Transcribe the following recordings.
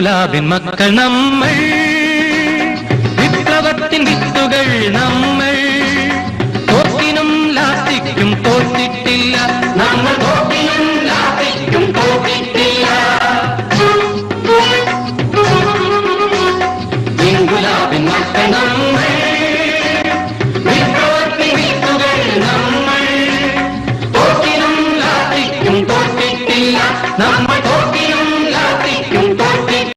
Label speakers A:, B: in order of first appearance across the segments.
A: ഇൻകുലാബിൻ മക്കൾ നമ്മൾ, വിപ്ലവത്തിൻ വിത്തുകൾ നമ്മൾ. തോക്കിനും ലാത്തിക്കും തോറ്റിട്ടില്ല, നമ്മൾ തോക്കിനും ലാത്തിക്കും തോറ്റിട്ടില്ല. ഇൻകുലാബിൻ മക്കൾ നമ്മൾ, വിപ്ലവത്തിൻ വിത്തുകൾ നമ്മൾ. തോക്കിനും ലാത്തിക്കും തോറ്റിട്ടില്ല, നമ്മൾ തോക്കിനും ലാത്തിക്കും തോറ്റിട്ടില്ല.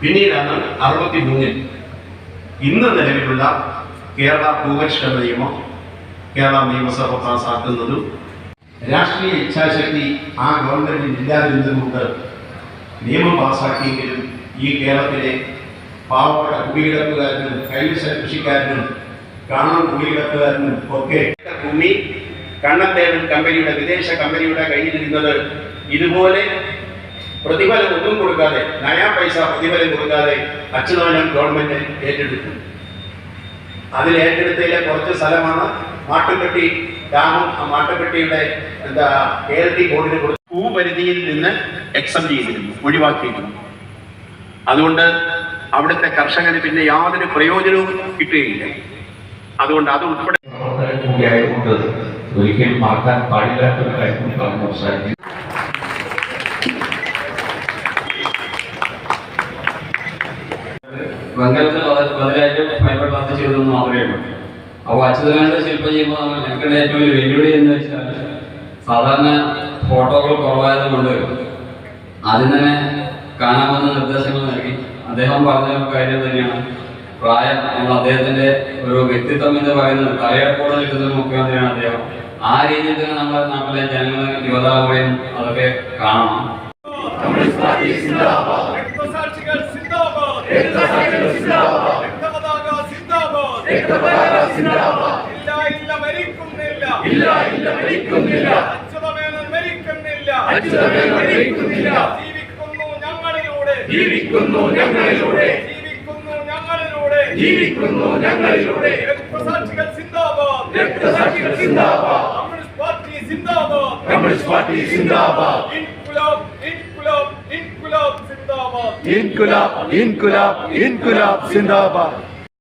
B: പിന്നീടാണ് 63-ൽ ഇന്ന് നിലവിലുള്ള കേരള ഭൂപരിഷ്കരണ നിയമം കേരള നിയമസഭ പാസാക്കുന്നതും. രാഷ്ട്രീയ ഇച്ഛാശക്തി ആ ഗവൺമെന്റിന് ഇല്ലാതിരുന്നതുകൊണ്ട് നിയമം പാസാക്കിയെങ്കിലും ഈ കേരളത്തിലെ പാവപ്പെട്ട കുടികിടപ്പുകാരനും കൈവശ കൃഷിക്കാരനും കാണാൻ കുടികിടപ്പുകാരനും ഒക്കെ ഭൂമി കണ്ണന്തേവൻ കമ്പനിയുടെ വിദേശ കമ്പനിയുടെ കയ്യിലിരുന്നത് ഇതുപോലെ പ്രതിഫലം ഒന്നും കൊടുക്കാതെ, നയാ പൈസ പ്രതിഫലം കൊടുക്കാതെ അച്യുതാനന്ദൻ ഗവൺമെന്റ് ഏറ്റെടുത്തു. അതിൽ ഏറ്റെടുത്തതിലെ കുറച്ച് സ്ഥലമാണ് മാട്ടുപ്പെട്ടി ഡാമും. ആ മാട്ടുപ്പെട്ടിയുടെ കേരളത്തിൽ ബോർഡിന് കൊടുത്ത് ഭൂപരിധിയിൽ നിന്ന് എക്സംപ്റ്റ് ചെയ്തിരുന്നു, ഒഴിവാക്കിയിരുന്നു. അതുകൊണ്ട് അവിടുത്തെ കർഷകന് പിന്നെ യാതൊരു പ്രയോജനവും കിട്ടുകയില്ല. അതുകൊണ്ട് അത് ഉൾപ്പെടെ
C: ഒരിക്കലും മാറ്റാൻ പാടില്ലാത്തൊരു കാര്യം പറഞ്ഞു അവസാനിക്കും.
D: വെങ്കലത്തിൽ ബദലായിട്ട് ഫൈബർ ഗ്ലാസ് ചെയ്തതെന്ന് മാത്രമേ ഉള്ളൂ. അപ്പോൾ അച്യുതാനന്ദ ശില്പം ചെയ്യുമ്പോൾ ഞങ്ങളുടെ ഏറ്റവും വലിയ വെല്ലുവിളി എന്ന് വെച്ചാൽ സാധാരണ ഫോട്ടോകൾ കുറവായത് കൊണ്ട് ആദ്യം തന്നെ കാണാമെന്ന നിർദ്ദേശങ്ങൾ നൽകി. അദ്ദേഹം പറഞ്ഞ കാര്യം തന്നെയാണ് പ്രായം. നമ്മൾ അദ്ദേഹത്തിന്റെ ഒരു വ്യക്തിത്വം എന്ന് പറയുന്നത് തലയെടുപ്പോടെ നിൽക്കുന്ന ഒരു മുഖ്യമന്ത്രിയാണ് അദ്ദേഹം. ആ രീതിയിൽ തന്നെ നമ്മുടെ നാട്ടിലെ ജനങ്ങൾ യുവതലമുറയും അതൊക്കെ കാണണം.
E: ജീവിക്കുന്നു ഞങ്ങളിലൂടെ രക്തസാക്ഷികൾ സിന്ദാബാദ്, രക്തസാക്ഷികൾ സിന്ദാബാദ്, കമ്മ്യൂണിസ്റ്റ് പാർട്ടി സിന്ദാബാദ്, ഇൻകുലാബ് ഇൻകുലാബ് ഇൻകുലാബ് സിന്ദാബാദ്, ഇൻകുലാബ് ഇൻകുലാബ് ഇൻകുലാബ് സിന്ദാബാദ്.